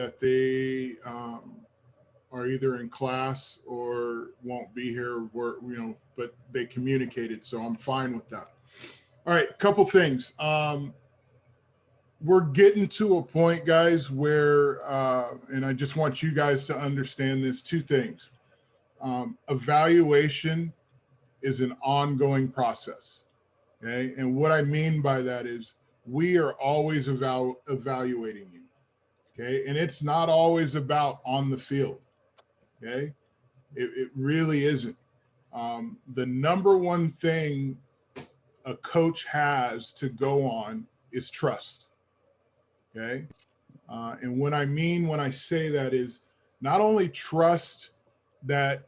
that they are either in class or won't be here, but they communicated, so I'm fine with that. All right, couple things. We're getting to a point, guys, where, and I just want you guys to understand this, two things. Evaluation is an ongoing process, okay? And what I mean by that is we are always evaluating you, okay? And it's not always about on the field, okay? It really isn't. The number one thing a coach has to go on is trust, okay? And what I mean when I say that is not only trust that,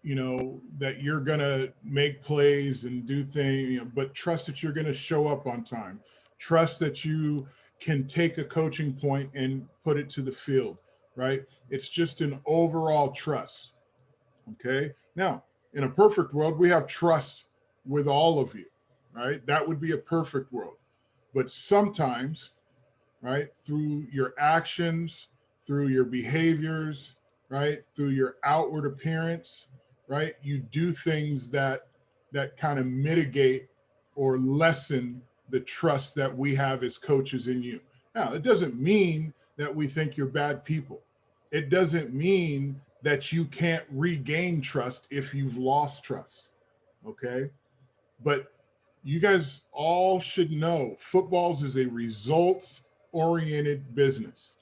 that you're going to make plays and do things, but trust that you're going to show up on time. Trust that you can take a coaching point and put it to the field, right? It's just an overall trust, okay? Now, in a perfect world, we have trust with all of you, right? That would be a perfect world. But sometimes, right, through your actions, through your behaviors, right, through your outward appearance, right, you do things that kind of mitigate or lessen the trust that we have as coaches in you. Now, it doesn't mean that we think you're bad people. It doesn't mean that you can't regain trust if you've lost trust, okay? But you guys all should know footballs is a results-oriented business,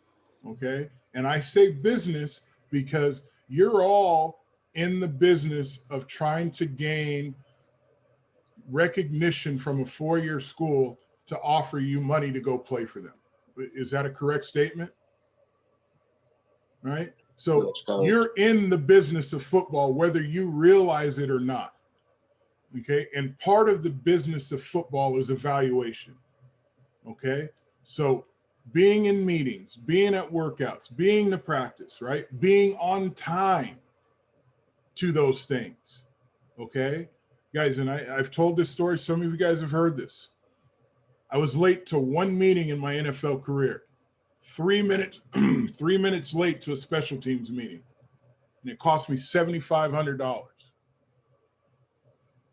okay? And I say business because you're all in the business of trying to gain recognition from a four-year school to offer you money to go play for them. Is that a correct statement? Right? So you're in the business of football, whether you realize it or not. Okay. And part of the business of football is evaluation. Okay. So being in meetings, being at workouts, being to practice, right? Being on time to those things. Okay. Guys, and I've told this story. Some of you guys have heard this. I was late to one meeting in my NFL career. 3 minutes, 3 minutes late to a special teams meeting. And it cost me $7,500.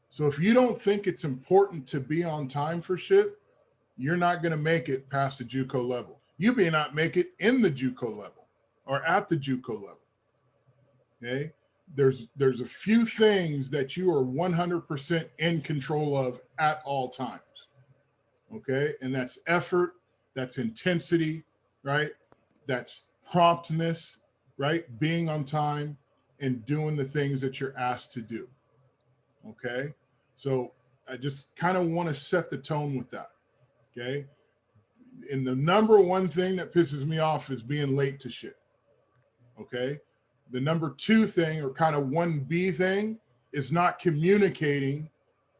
So if you don't think it's important to be on time for shit, you're not going to make it past the JUCO level. You may not make it in the JUCO level or at the JUCO level. Okay? There's a few things that you are 100% in control of at all times. Okay? And that's effort, that's intensity, right? That's promptness, right? Being on time and doing the things that you're asked to do. Okay? So I just kind of want to set the tone with that. Okay? And the number one thing that pisses me off is being late to shit. Okay? The number two thing, or kind of 1B thing, is not communicating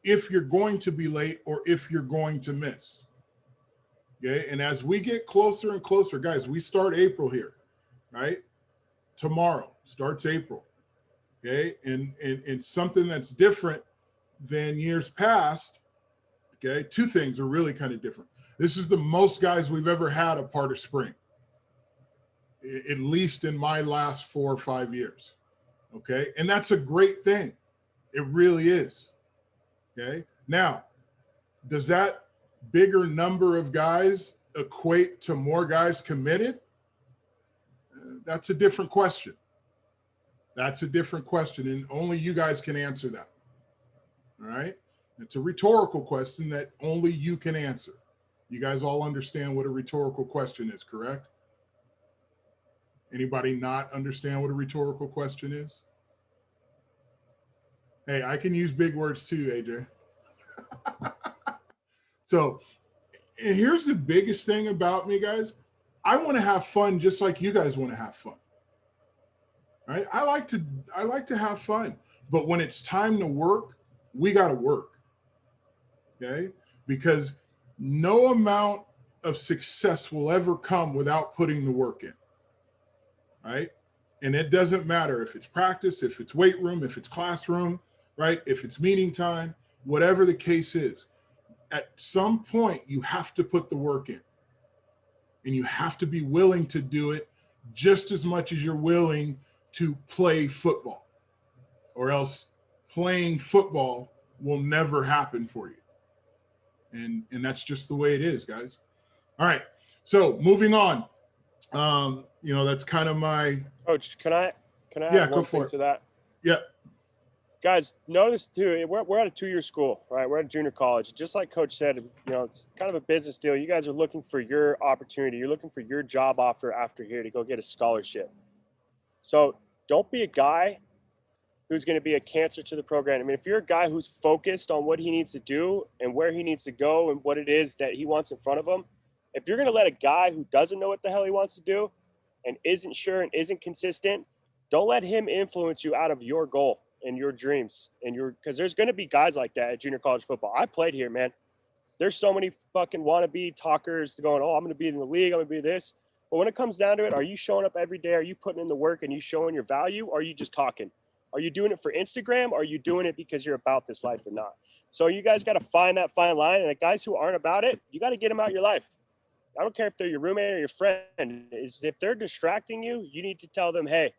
if you're going to be late or if you're going to miss. Okay? And as we get closer and closer, guys, we start April here, right? Tomorrow starts April. Okay? And something that's different than years past, okay? Two things are really kind of different. This is the most guys we've ever had a part of spring, at least in my last 4 or 5 years, okay? And that's a great thing. It really is, okay? Now, does that bigger number of guys equate to more guys committed? That's a different question. That's a different question, and only you guys can answer that, all right? It's a rhetorical question that only you can answer. You guys all understand what a rhetorical question is, correct? Anybody not understand what a rhetorical question is? Hey, I can use big words too, AJ. So here's the biggest thing about me, guys. I want to have fun just like you guys want to have fun. Right? I like to have fun, but when it's time to work, we got to work. Okay? Because no amount of success will ever come without putting the work in. Right? And it doesn't matter if it's practice, if it's weight room, if it's classroom, right? If it's meeting time, whatever the case is, at some point you have to put the work in. And you have to be willing to do it just as much as you're willing to play football, or else playing football will never happen for you. And that's just the way it is, guys. All right. So moving on. That's kind of my Coach. Can I add one thing to that? Yeah. Guys, notice too, we're at a 2-year school, right? We're at a junior college. Just like Coach said, it's kind of a business deal. You guys are looking for your opportunity. You're looking for your job offer after here to go get a scholarship. So don't be a guy who's going to be a cancer to the program. I mean, if you're a guy who's focused on what he needs to do and where he needs to go and what it is that he wants in front of him, if you're going to let a guy who doesn't know what the hell he wants to do and isn't sure and isn't consistent, don't let him influence you out of your goal and your dreams because there's going to be guys like that at junior college football. I played here, man. There's so many fucking wannabe talkers going, oh, I'm going to be in the league. I'm going to be this. But when it comes down to it, are you showing up every day? Are you putting in the work and you showing your value? Or are you just talking? Are you doing it for Instagram? Or are you doing it because you're about this life or not? So you guys got to find that fine line. And the guys who aren't about it, you got to get them out of your life. I don't care if they're your roommate or your friend. If they're distracting you, you need to tell them, hey,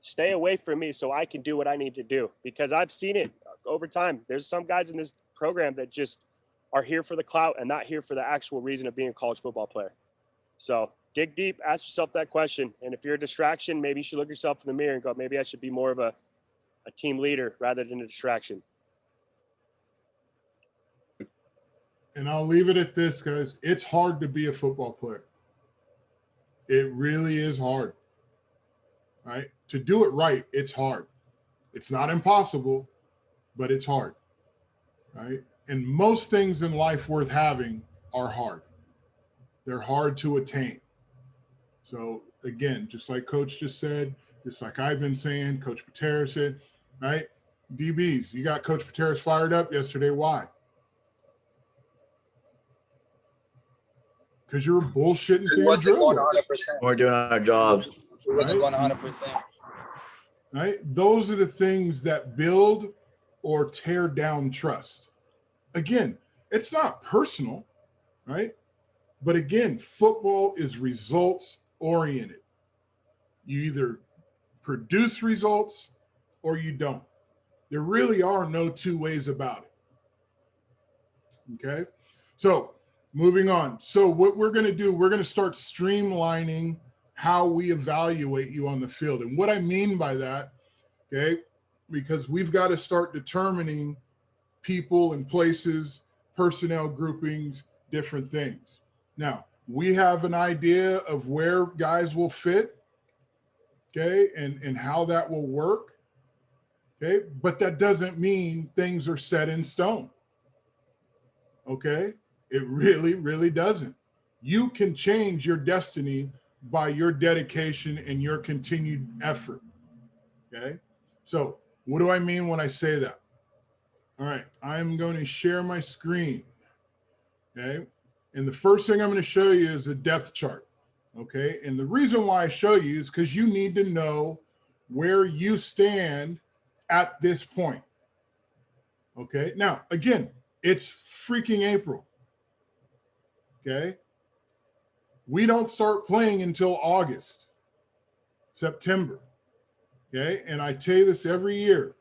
stay away from me so I can do what I need to do. Because I've seen it over time. There's some guys in this program that just are here for the clout and not here for the actual reason of being a college football player. So dig deep, ask yourself that question. And if you're a distraction, maybe you should look yourself in the mirror and go, maybe I should be more of a team leader rather than a distraction. And I'll leave it at this, guys. It's hard to be a football player. It really is hard, right? To do it right, it's hard. It's not impossible, but it's hard, right? And most things in life worth having are hard. They're hard to attain. So again, just like Coach just said, just like I've been saying, Coach Patera said, right? DBs, you got Coach Patera's fired up yesterday. Why? Because you were bullshitting through your drill. We're doing our job. It wasn't going 100%. Right? Those are the things that build or tear down trust. Again, it's not personal, right? But again, football is results oriented. You either produce results or you don't. There really are no two ways about it. Okay? So moving on. So what we're going to do, we're going to start streamlining how we evaluate you on the field. And what I mean by that, okay, because we've got to start determining people and places, personnel groupings, different things. Now, we have an idea of where guys will fit, okay, and how that will work, okay, but that doesn't mean things are set in stone, okay? It really, really doesn't. You can change your destiny by your dedication and your continued effort, okay? So what do I mean when I say that? All right, I'm going to share my screen, okay? And the first thing I'm going to show you is a depth chart, okay? And the reason why I show you is because you need to know where you stand at this point, okay? Now, again, it's freaking April, okay? We don't start playing until August, September, okay? And I tell you this every year.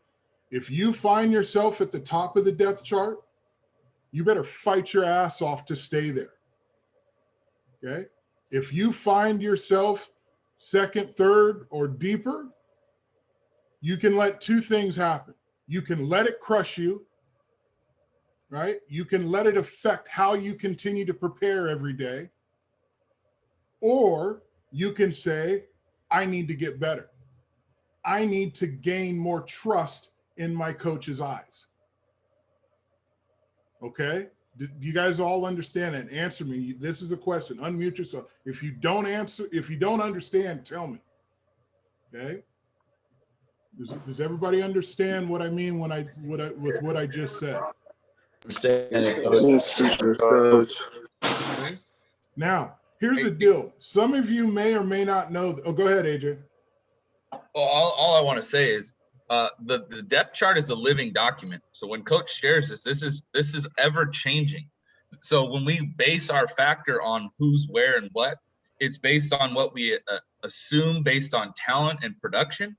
If you find yourself at the top of the depth chart, you better fight your ass off to stay there, okay? If you find yourself second, third, or deeper, you can let two things happen. You can let it crush you, right? You can let it affect how you continue to prepare every day. Or you can say, I need to get better. I need to gain more trust in my coach's eyes. Okay? Do you guys all understand that? Answer me. This is a question. Unmute yourself. If you don't answer, if you don't understand, tell me. Okay? Does everybody understand what I mean when with what I just said? Coach. Okay? Now, here's the deal. Some of you may or may not know. Oh, go ahead, AJ. Well, all I want to say is the depth chart is a living document. So when Coach shares this is ever changing. So when we base our factor on who's where and what, it's based on what we assume based on talent and production,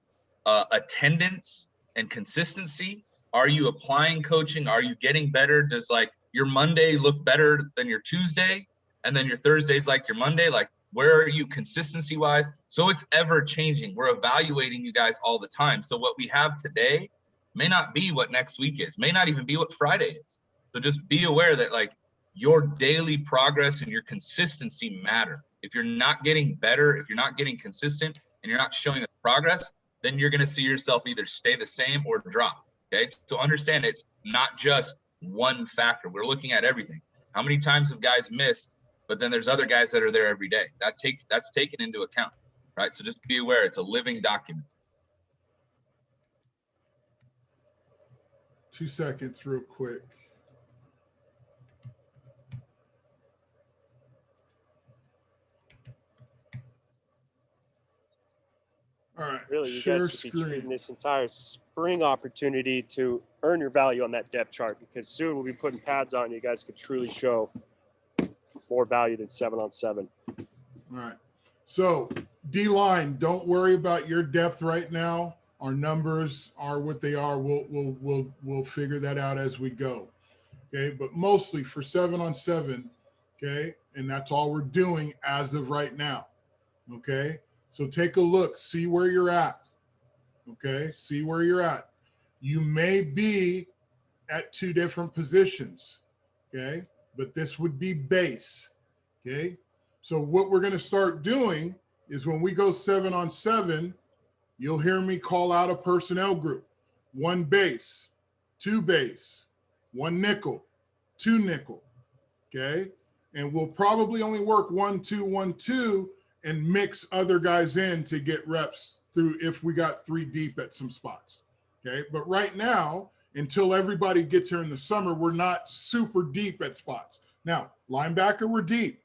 attendance and consistency. Are you applying coaching? Are you getting better? Does like your Monday look better than your Tuesday? And then your Thursday's like your Monday? Like, where are you consistency wise? So it's ever changing. We're evaluating you guys all the time. So what we have today may not be what next week is, may not even be what Friday is. So just be aware that like your daily progress and your consistency matter. If you're not getting better, if you're not getting consistent and you're not showing progress, then you're going to see yourself either stay the same or drop. Okay. So understand it's not just one factor. We're looking at everything. How many times have guys missed? But then there's other guys that are there every day. That's taken into account, right? So just be aware it's a living document. 2 seconds real quick. All right. Really, you Share guys should be treating screen. this entire spring opportunity to earn your value on that depth chart, because soon we'll be putting pads on. You guys could truly show more value than 7-on-7. All right. So D-line, don't worry about your depth right now. Our numbers are what they are. We'll figure that out as we go. Okay. But mostly for 7-on-7. Okay. And that's all we're doing as of right now. Okay. So take a look, see where you're at. Okay. See where you're at. You may be at 2 different positions. Okay. But this would be base. Okay. So what we're going to start doing is when we go 7-on-7, you'll hear me call out a personnel group: 1 base, 2 base, 1 nickel, 2 nickel. Okay. And we'll probably only work 1-2, 1-2 and mix other guys in to get reps through if we got 3 deep at some spots. Okay. But right now, until everybody gets here in the summer, we're not super deep at spots. Now, linebacker, we're deep.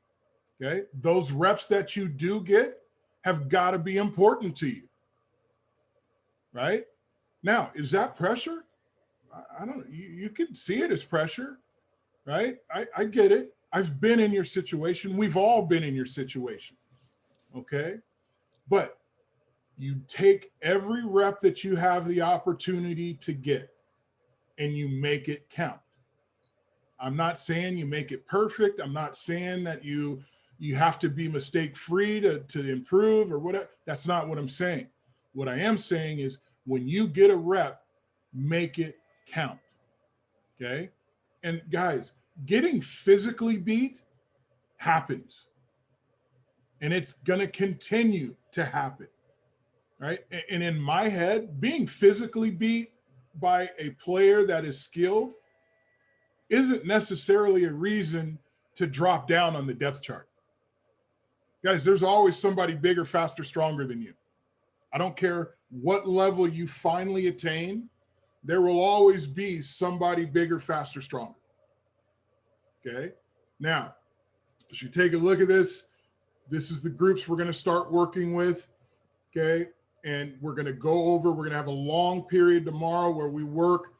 Okay. Those reps that you do get have got to be important to you. Right? Now, is that pressure? I don't know. You can see it as pressure. Right? I get it. I've been in your situation. We've all been in your situation. Okay. But you take every rep that you have the opportunity to get and you make it count. I'm not saying you make it perfect. I'm not saying that you have to be mistake-free to improve or whatever. That's not what I'm saying. What I am saying is when you get a rep, make it count. Okay. And guys, getting physically beat happens. And it's going to continue to happen. Right. And in my head, being physically beat by a player that is skilled isn't necessarily a reason to drop down on the depth chart. Guys, there's always somebody bigger, faster, stronger than you. I don't care what level you finally attain, there will always be somebody bigger, faster, stronger. Okay. Now, as you take a look at this, this is the groups we're going to start working with. Okay. And we're going to go over, we're going to have a long period tomorrow where we work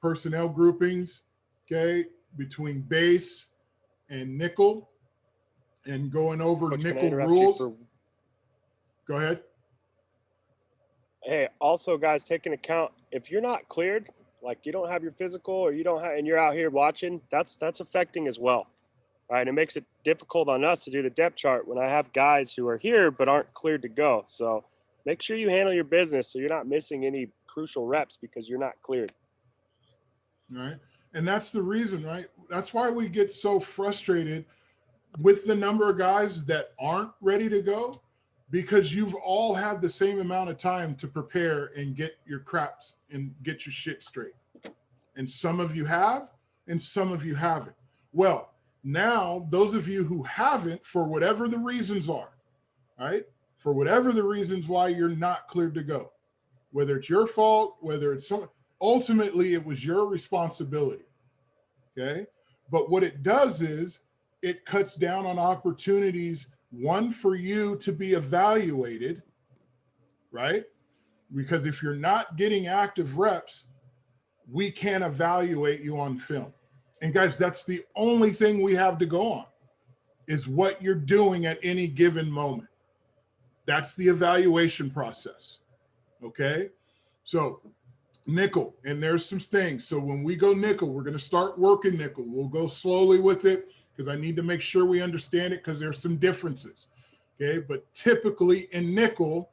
personnel groupings, okay, between base and nickel and going over Coach, can I nickel interrupt rules. you Go ahead. Hey, also guys, take into account if you're not cleared, like you don't have your physical or you don't have, and you're out here watching, that's affecting as well. Right. And it makes it difficult on us to do the depth chart when I have guys who are here but aren't cleared to go. So make sure you handle your business so you're not missing any crucial reps because you're not cleared. Right. And that's the reason, right? That's why we get so frustrated with the number of guys that aren't ready to go, because you've all had the same amount of time to prepare and get your craps and get your shit straight. And some of you have, and some of you haven't. Well, now, those of you who haven't, for whatever the reasons are, right? For whatever the reasons why you're not cleared to go, whether it's your fault, whether it's some, ultimately it was your responsibility. Okay. But what it does is it cuts down on opportunities, one, for you to be evaluated, right? Because if you're not getting active reps, we can't evaluate you on film. And guys, that's the only thing we have to go on is what you're doing at any given moment. That's the evaluation process. Okay. So nickel, and there's some things. So when we go nickel, we're going to start working nickel. We'll go slowly with it because I need to make sure we understand it because there's some differences. Okay. But typically in nickel,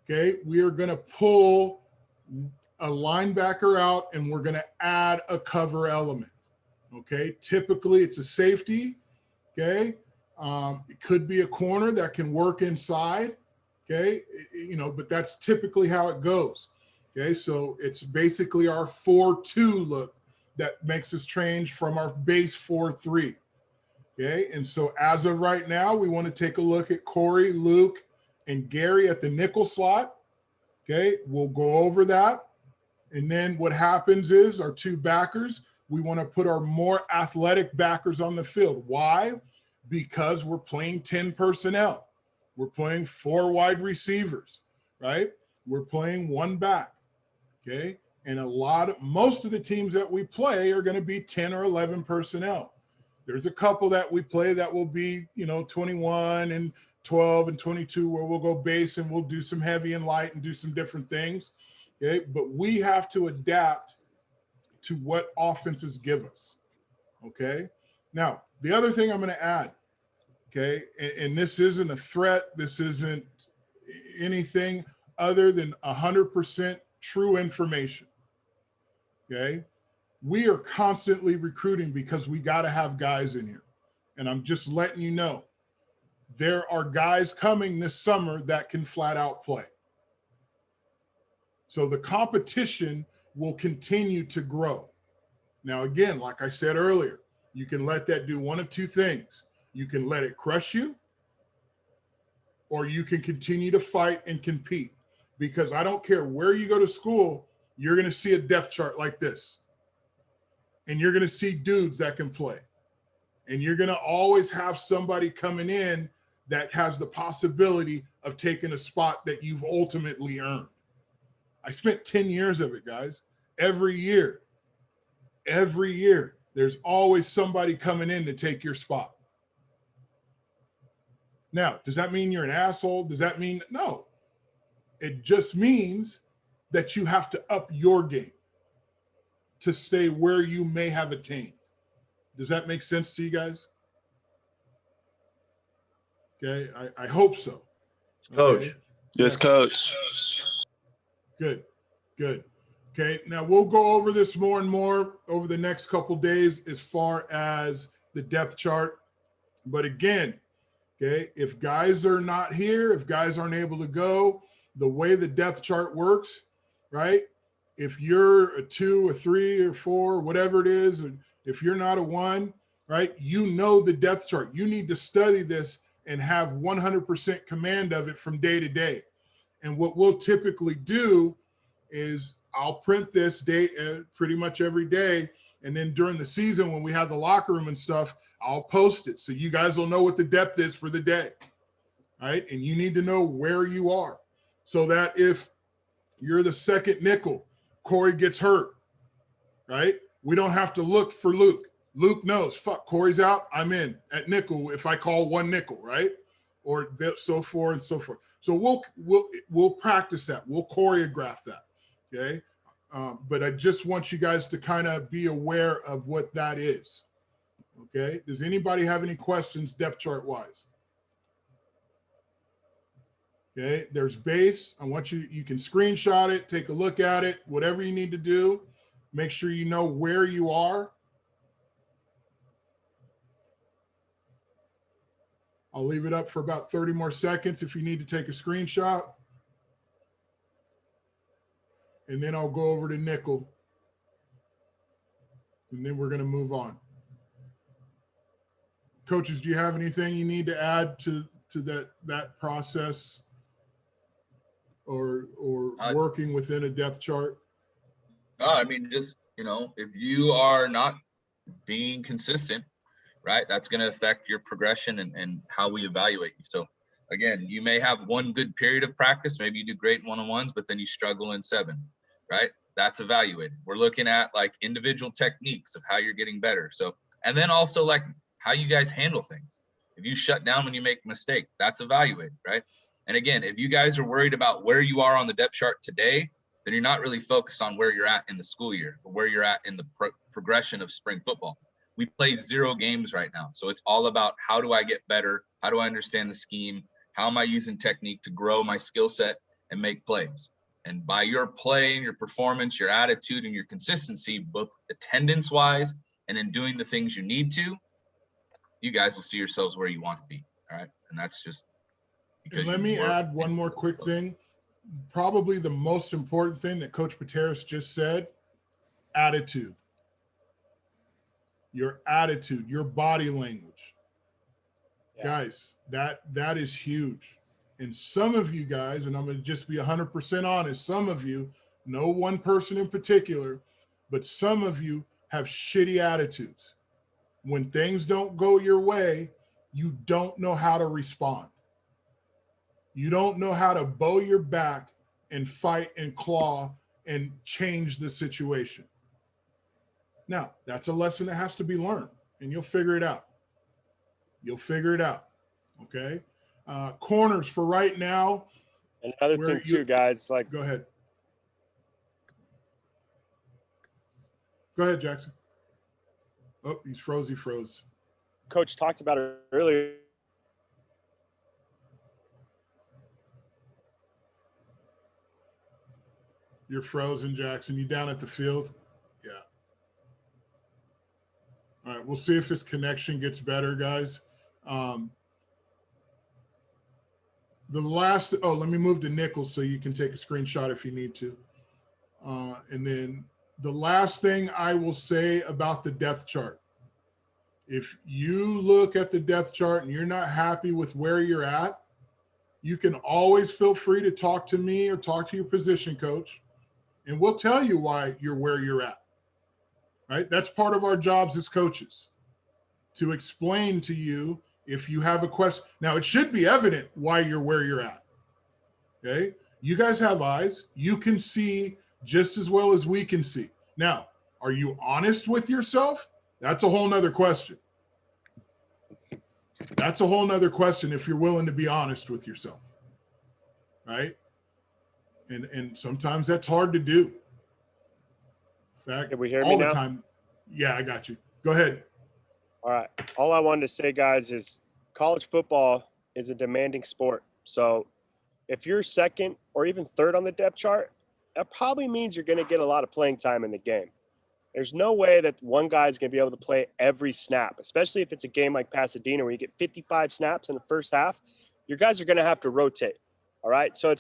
okay, we are going to pull a linebacker out and we're going to add a cover element. Okay. Typically it's a safety. Okay. It could be a corner that can work inside. Okay. You know, but that's typically how it goes. Okay. So it's basically our 4-2 look that makes us change from our base 4-3. Okay. And so as of right now, we want to take a look at Corey, Luke, and Gary at the nickel slot. Okay. We'll go over that. And then what happens is our two backers, we want to put our more athletic backers on the field. Why? Because we're playing 10 personnel. We're playing 4 wide receivers, right? We're playing 1 back, okay? And most of the teams that we play are going to be 10 or 11 personnel. There's a couple that we play that will be, 21 and 12 and 22 where we'll go base and we'll do some heavy and light and do some different things, okay? But we have to adapt to what offenses give us, okay? Now, the other thing I'm going to add, okay, and this isn't a threat, this isn't anything other than 100% true information, okay? We are constantly recruiting because we got to have guys in here. And I'm just letting you know, there are guys coming this summer that can flat out play. So the competition will continue to grow. Now, again, like I said earlier, you can let that do one of two things. You can let it crush you, or you can continue to fight and compete. Because I don't care where you go to school, you're going to see a depth chart like this. And you're going to see dudes that can play. And you're going to always have somebody coming in that has the possibility of taking a spot that you've ultimately earned. I spent 10 years of it, guys. Every year, there's always somebody coming in to take your spot. Now, does that mean you're an asshole? Does that mean no? It just means that you have to up your game to stay where you may have attained. Does that make sense to you guys? Okay, I hope so. Okay? Coach. Yes, coach. Good. Okay, now we'll go over this more and more over the next couple days as far as the depth chart. But again, okay, if guys are not here, if guys aren't able to go, the way the depth chart works, right? If you're a 2 or 3 or 4, whatever it is, if you're not a 1, right, the depth chart. You need to study this and have 100% command of it from day to day. And what we'll typically do is I'll print this day pretty much every day. And then during the season, when we have the locker room and stuff, I'll post it. So you guys will know what the depth is for the day, right? And you need to know where you are so that if you're the second nickel, Corey gets hurt, right? We don't have to look for Luke. Luke knows, fuck, Corey's out, I'm in at nickel if I call 1 nickel, right? Or so forth and so forth. So we'll practice that. We'll choreograph that, okay? But I just want you guys to kind of be aware of what that is, okay? Does anybody have any questions depth chart wise? Okay, there's base. I want you can screenshot it, take a look at it, whatever you need to do. Make sure you know where you are. I'll leave it up for about 30 more seconds if you need to take a screenshot. And then I'll go over to nickel. And then we're going to move on. Coaches, do you have anything you need to add to that process or working within a depth chart? I mean, just, if you are not being consistent, right, that's going to affect your progression and how we evaluate you. So again, you may have one good period of practice. Maybe you do great in one-on-ones, but then you struggle in 7, right? That's evaluated. We're looking at like individual techniques of how you're getting better. So, and then also like how you guys handle things. If you shut down when you make a mistake, that's evaluated, right? And again, if you guys are worried about where you are on the depth chart today, then you're not really focused on where you're at in the school year or where you're at in the progression of spring football. We play 0 games right now. So it's all about, how do I get better? How do I understand the scheme? How am I using technique to grow my skill set and make plays? And by your play and your performance, your attitude and your consistency, both attendance wise and in doing the things you need to, you guys will see yourselves where you want to be. All right. And that's just because. And let me add one more quick thing. Probably the most important thing that Coach Pateras just said: attitude. Your attitude, your body language. Yeah. Guys, that is huge. And some of you guys, and I'm going to just be 100% honest, some of you, no one person in particular, but some of you have shitty attitudes. When things don't go your way, you don't know how to respond. You don't know how to bow your back and fight and claw and change the situation. Now, that's a lesson that has to be learned, and you'll figure it out. You'll figure it out, okay? Corners for right now. And another thing too, guys, like. Go ahead. Go ahead, Jackson. Oh, he froze. Coach talked about it earlier. You're frozen, Jackson. You down at the field? Yeah. All right, we'll see if his connection gets better, guys. Let me move to Nichols so you can take a screenshot if you need to. And then the last thing I will say about the depth chart. If you look at the depth chart and you're not happy with where you're at, you can always feel free to talk to me or talk to your position coach, and we'll tell you why you're where you're at, right? That's part of our jobs as coaches, to explain to you if you have a question. Now, it should be evident why you're where you're at, okay? You guys have eyes. You can see just as well as we can see. Now, are you honest with yourself? That's a whole nother question. That's a whole nother question if you're willing to be honest with yourself, right? And sometimes that's hard to do. In fact, can we hear all me the now? time. Yeah, I got you. Go ahead. All right. All I wanted to say, guys, is college football is a demanding sport. So if you're second or even third on the depth chart, that probably means you're going to get a lot of playing time in the game. There's no way that one guy's going to be able to play every snap, especially if it's a game like Pasadena where you get 55 snaps in the first half. Your guys are going to have to rotate. All right. So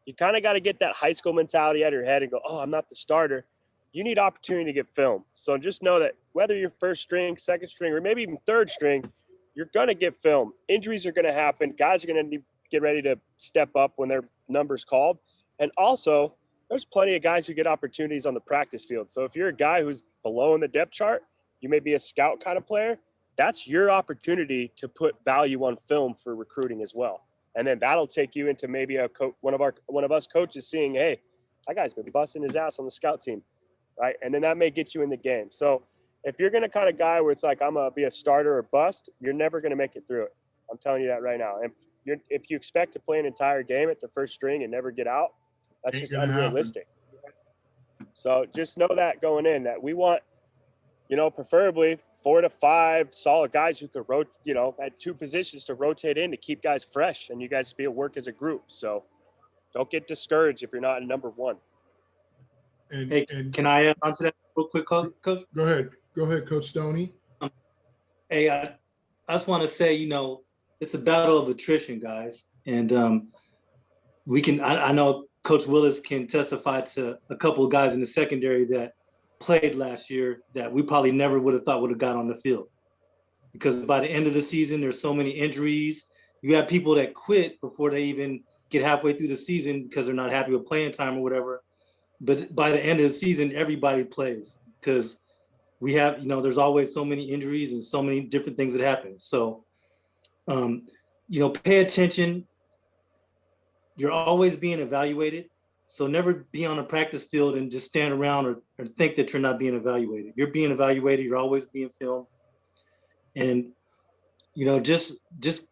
you kind of got to get that high school mentality out of your head and go, oh, I'm not the starter. You need opportunity to get film. So just know that whether you're first string, second string, or maybe even third string, you're going to get film. Injuries are going to happen. Guys are going to get ready to step up when their number's called. And also, there's plenty of guys who get opportunities on the practice field. So if you're a guy who's below in the depth chart, you may be a scout kind of player, that's your opportunity to put value on film for recruiting as well. And then that'll take you into maybe one of us coaches seeing, hey, that guy's going to be busting his ass on the scout team, right? And then that may get you in the game. So if you're going to kind of guy where it's like, I'm going to be a starter or bust, you're never going to make it through it. I'm telling you that right now. And if you expect to play an entire game at the first string and never get out, that's just unrealistic. So just know that going in, that we want, preferably 4 to 5 solid guys who could rotate, at 2 positions to rotate in to keep guys fresh and you guys be able to work as a group. So don't get discouraged if you're not in number 1. And can I add on to that real quick, Coach? Go ahead. Go ahead, Coach Stoney. Hey, I just want to say, it's a battle of attrition, guys. And I know Coach Willis can testify to a couple of guys in the secondary that played last year that we probably never would have thought would have got on the field. Because by the end of the season, there's so many injuries. You have people that quit before they even get halfway through the season because they're not happy with playing time or whatever. But by the end of the season, everybody plays because we have, there's always so many injuries and so many different things that happen. So, pay attention. You're always being evaluated. So never be on a practice field and just stand around or think that you're not being evaluated. You're being evaluated. You're always being filmed. And, just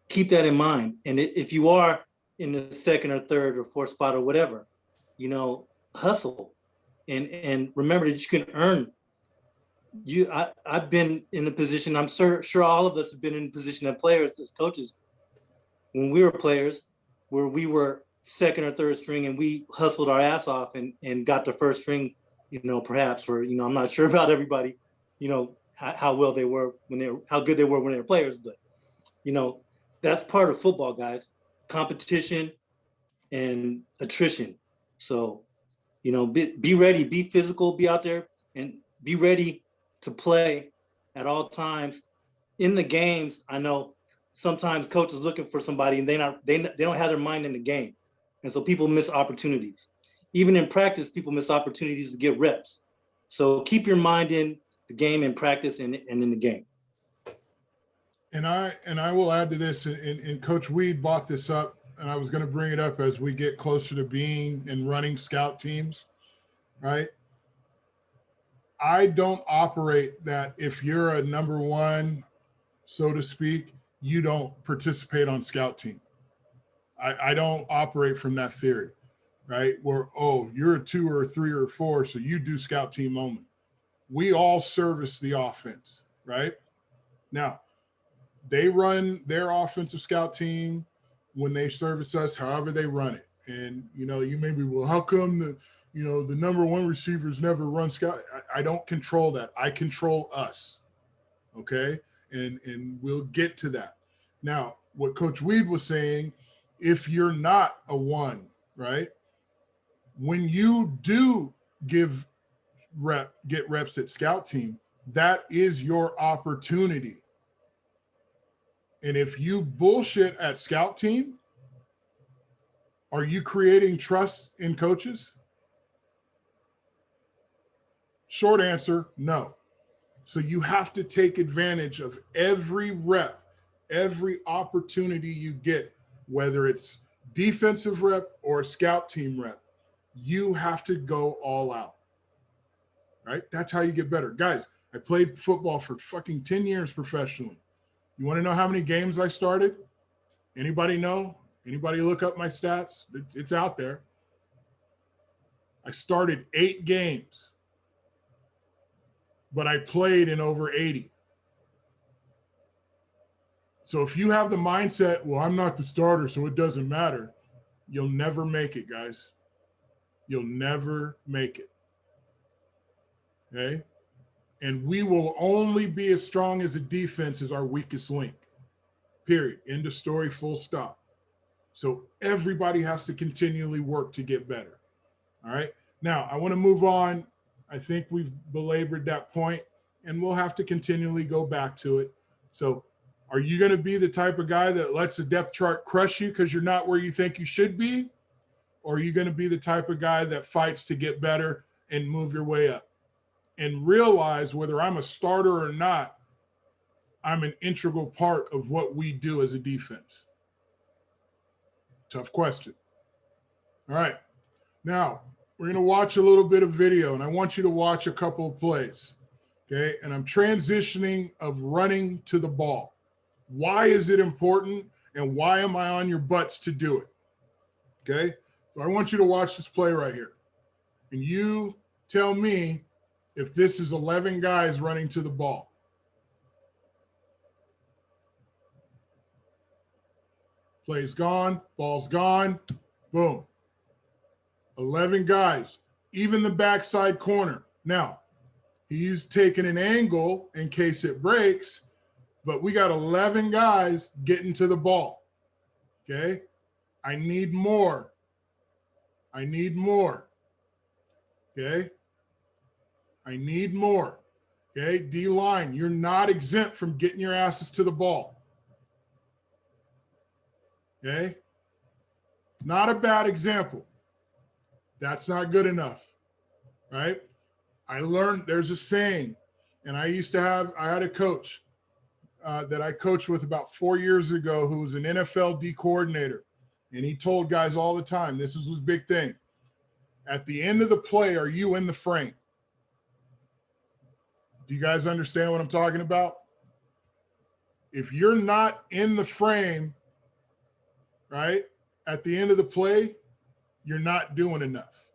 keep that in mind. And if you are in the second or third or fourth spot or whatever. You know, hustle and remember that you can earn. I've been in a position, I'm sure all of us have been in a position as players, as coaches, when we were players, where we were second or third string and we hustled our ass off and got the first string, you know, perhaps, or, you know, I'm not sure about everybody, you know, how well they were how good they were when they were players, but, you know, that's part of football, guys. Competition and attrition. So, you know, be ready, be physical, be out there and be ready to play at all times. In the games, I know sometimes coaches looking for somebody and they don't have their mind in the game. And so people miss opportunities. Even in practice, people miss opportunities to get reps. So keep your mind in the game in practice and in the game. And I will add to this, and Coach Weed brought this up, and I was going to bring it up as we get closer to being and running scout teams, right? I don't operate that if you're a number one, so to speak, you don't participate on scout team. I don't operate from that theory, right? Where, oh, you're a 2 or a 3 or a 4, so you do scout team only. We all service the offense, right? Now, they run their offensive scout team when they service us, however they run it. And, you know, you may be, well, how come the number one receivers never run scout? I don't control that. I control us. Okay. And we'll get to that. Now, what Coach Weed was saying, if you're not a 1, right? When you do get reps at scout team, that is your opportunity. And if you bullshit at scout team, are you creating trust in coaches? Short answer, no. So you have to take advantage of every rep, every opportunity you get, whether it's defensive rep or a scout team rep. You have to go all out, right? That's how you get better. Guys, I played football for fucking 10 years professionally. You want to know how many games I started? Anybody know? Anybody look up my stats? It's out there. I started 8 games, but I played in over 80. So if you have the mindset, well, I'm not the starter, so it doesn't matter, you'll never make it, guys. You'll never make it. Okay? And we will only be as strong as a defense as our weakest link. Period. End of story, full stop. So everybody has to continually work to get better. All right. Now, I want to move on. I think we've belabored that point, and we'll have to continually go back to it. So are you going to be the type of guy that lets the depth chart crush you because you're not where you think you should be? Or are you going to be the type of guy that fights to get better and move your way up? And realize whether I'm a starter or not, I'm an integral part of what we do as a defense. Tough question. All right. Now, we're going to watch a little bit of video, and I want you to watch a couple of plays. Okay. And I'm transitioning of running to the ball. Why is it important, and why am I on your butts to do it? Okay. So I want you to watch this play right here. And you tell me if this is 11 guys running to the ball. Play's gone, ball's gone, boom. 11 guys, even the backside corner. Now, he's taking an angle in case it breaks, but we got 11 guys getting to the ball, okay? I need more. I need more, okay? I need more, okay? D-line, you're not exempt from getting your asses to the ball, okay? Not a bad example. That's not good enough, right? I learned, there's a saying, and I had a coach that I coached with about 4 years ago who was an NFL D coordinator, and he told guys all the time, this is his big thing. At the end of the play, are you in the frame? Do you guys understand what I'm talking about? If you're not in the frame, right, at the end of the play, you're not doing enough.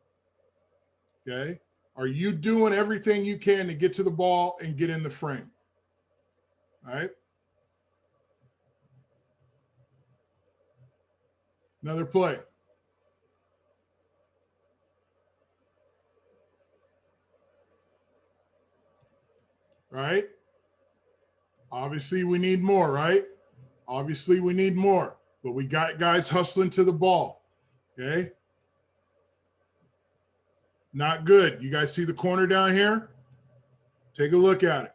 Okay. Are you doing everything you can to get to the ball and get in the frame? All right. Another play. Right? Obviously, we need more, right? Obviously, we need more, but we got guys hustling to the ball. Okay. Not good. You guys see the corner down here? Take a look at it.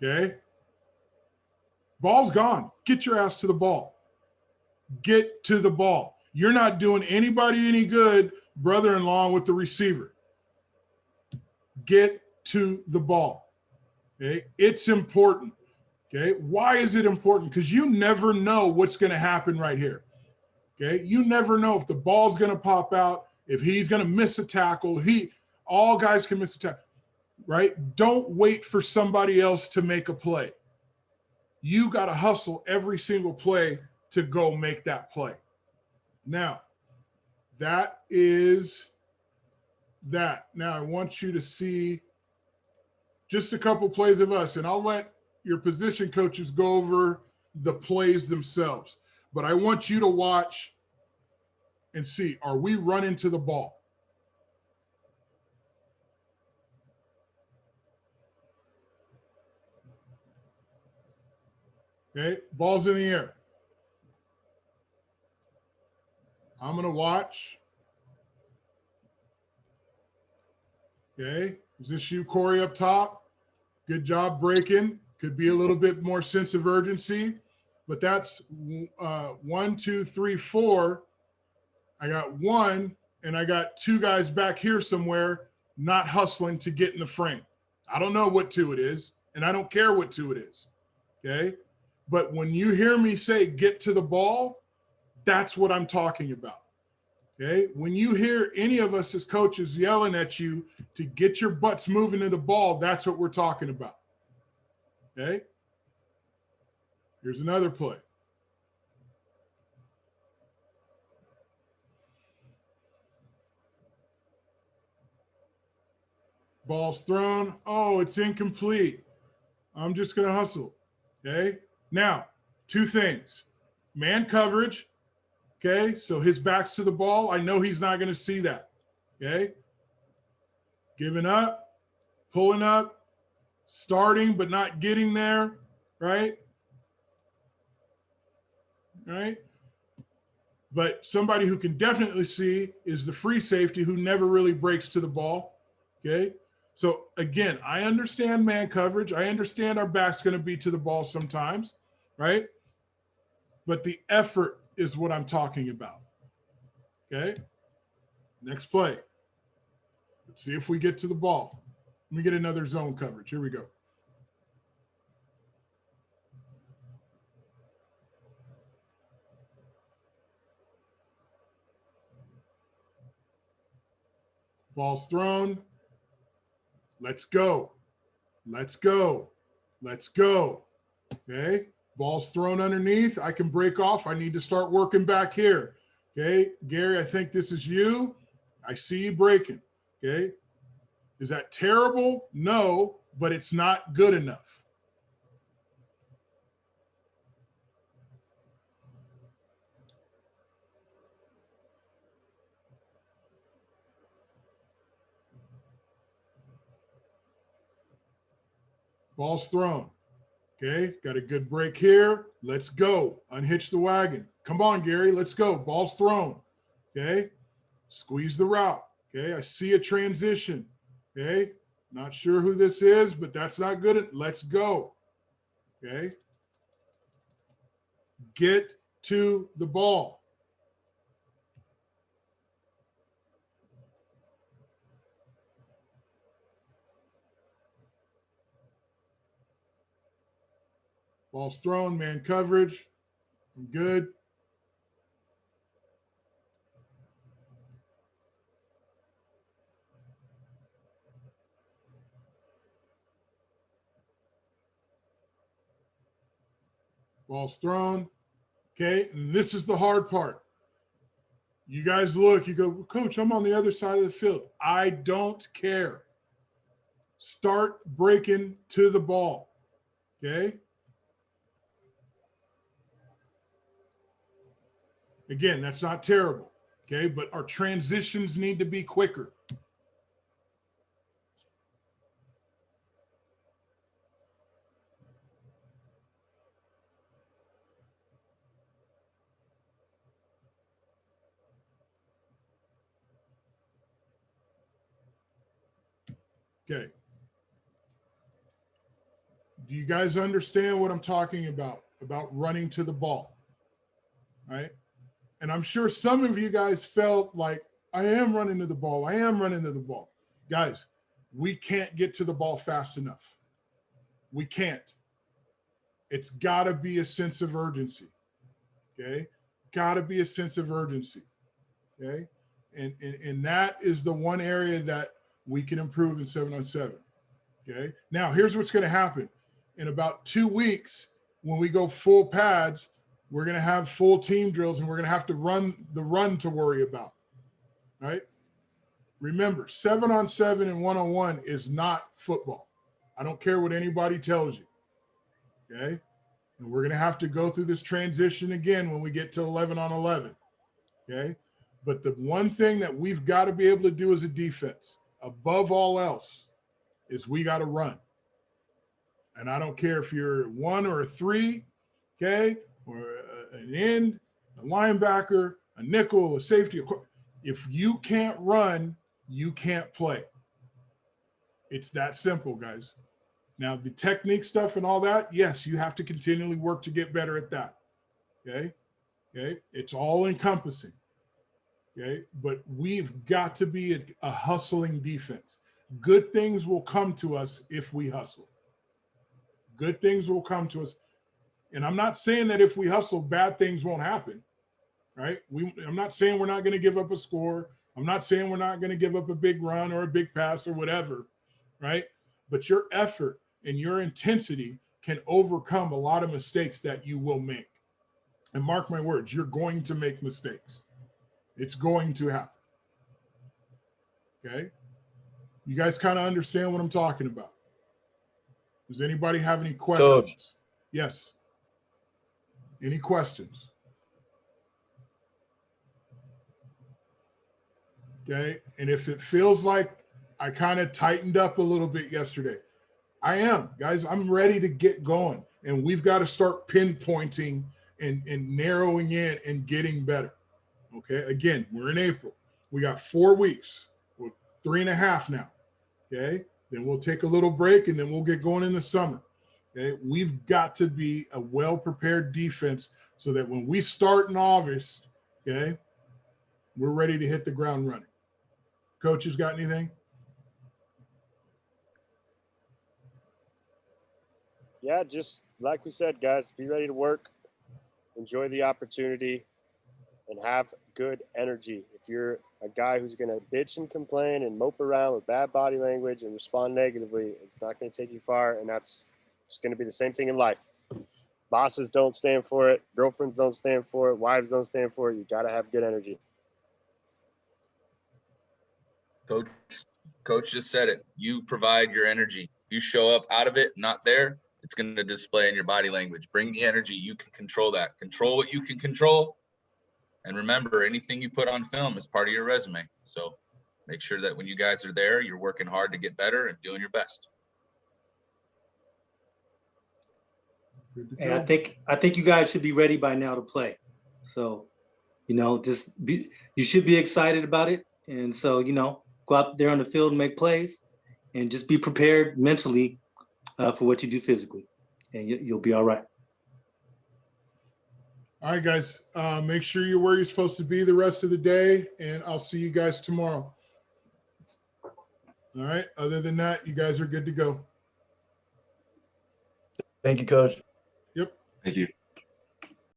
Okay. Ball's gone. Get your ass to the ball. Get to the ball. You're not doing anybody any good, brother-in-law, with the receiver. Get to the ball. Okay. It's important. Okay. Why is it important? Because you never know what's going to happen right here. Okay. You never know if the ball's going to pop out, if he's going to miss a tackle. All guys can miss a tackle, right? Don't wait for somebody else to make a play. You got to hustle every single play to go make that play. Now, that is that. Now, I want you to see just a couple plays of us, and I'll let your position coaches go over the plays themselves. But I want you to watch and see, are we running to the ball? Okay, ball's in the air. I'm going to watch. Okay, is this you, Corey, up top? Good job breaking. Could be a little bit more sense of urgency, but that's 1, 2, 3, 4. I got one, and I got two guys back here somewhere not hustling to get in the frame. I don't know what two it is, and I don't care what two it is. Okay. But when you hear me say get to the ball, that's what I'm talking about. Okay. When you hear any of us as coaches yelling at you to get your butts moving to the ball, that's what we're talking about. Okay. Here's another play. Ball's thrown. Oh, it's incomplete. I'm just going to hustle. Okay. Now, two things. Man coverage. Okay. So his back's to the ball. I know he's not going to see that. Okay. Giving up, pulling up, starting, but not getting there. Right. Right. But somebody who can definitely see is the free safety who never really breaks to the ball. Okay. So again, I understand man coverage. I understand our back's going to be to the ball sometimes, right? But the effort is what I'm talking about. Okay. Next play. Let's see if we get to the ball. Let me get another zone coverage. Here we go. Ball's thrown. Let's go. Let's go. Let's go. Okay. Ball's thrown underneath. I can break off. I need to start working back here. Okay. Gary, I think this is you. I see you breaking. Okay. Is that terrible? No, but it's not good enough. Ball's thrown. Okay, got a good break here. Let's go. Unhitch the wagon. Come on, Gary. Let's go. Ball's thrown. Okay, squeeze the route. Okay, I see a transition. Okay, not sure who this is, but that's not good. Let's go. Okay, get to the ball. Ball's thrown, man coverage. I'm good. Ball's thrown. Okay. And this is the hard part. You guys look, you go, Coach, I'm on the other side of the field. I don't care. Start breaking to the ball. Okay. Again, that's not terrible. Okay. But our transitions need to be quicker. Okay. Do you guys understand what I'm talking about running to the ball? Right? And I'm sure some of you guys felt like, I am running to the ball. I am running to the ball. Guys, we can't get to the ball fast enough. We can't. It's got to be a sense of urgency. Okay? Got to be a sense of urgency. Okay? And that is the one area that we can improve in 7-on-7. Okay? Now, here's what's going to happen. In about 2 weeks, when we go full pads, we're going to have full team drills, and we're going to have to run to worry about. Right? Remember, 7-on-7 and 1-on-1 is not football. I don't care what anybody tells you. Okay? And we're going to have to go through this transition again when we get to 11-on-11. Okay? But the one thing that we've got to be able to do as a defense, above all else, is we got to run. And I don't care if you're 1 or a 3, okay, or an end, a linebacker, a nickel, a safety. If you can't run, you can't play. It's that simple, guys. Now, the technique stuff and all that, yes, you have to continually work to get better at that. Okay? Okay? It's all encompassing. Okay? But we've got to be a hustling defense. Good things will come to us if we hustle. Good things will come to us. And I'm not saying that if we hustle, bad things won't happen. Right? I'm not saying we're not going to give up a score. I'm not saying we're not going to give up a big run or a big pass or whatever. Right? But your effort and your intensity can overcome a lot of mistakes that you will make. And mark my words, you're going to make mistakes. It's going to happen. Okay? You guys kind of understand what I'm talking about. Does anybody have any questions? Coach. Yes. Any questions? Okay. And if it feels like I kind of tightened up a little bit yesterday, I am, guys. I'm ready to get going. And we've got to start pinpointing and narrowing in and getting better. Okay. Again, we're in April. We got 4 weeks. We're 3.5 now. Okay. Then we'll take a little break, and then we'll get going in the summer. Okay. We've got to be a well-prepared defense so that when we start in August, okay, we're ready to hit the ground running. Coaches got anything? Yeah, just like we said, guys, be ready to work, enjoy the opportunity, and have good energy. If you're a guy who's going to bitch and complain and mope around with bad body language and respond negatively, it's not going to take you far, and that's just going to be the same thing in life. Bosses don't stand for it. Girlfriends don't stand for it. Wives don't stand for it. You got to have good energy. Coach just said it. You provide your energy. You show up out of it, not there, it's going to display in your body language. Bring the energy. You can control that. Control what you can control. And remember, anything you put on film is part of your resume. So make sure that when you guys are there, you're working hard to get better and doing your best. And I think you guys should be ready by now to play. So, you should be excited about it. And so, go out there on the field and make plays, and just be prepared mentally for what you do physically, and you'll be all right. All right, guys. Make sure you're where you're supposed to be the rest of the day, and I'll see you guys tomorrow. All right. Other than that, you guys are good to go. Thank you, Coach. Yep. Thank you.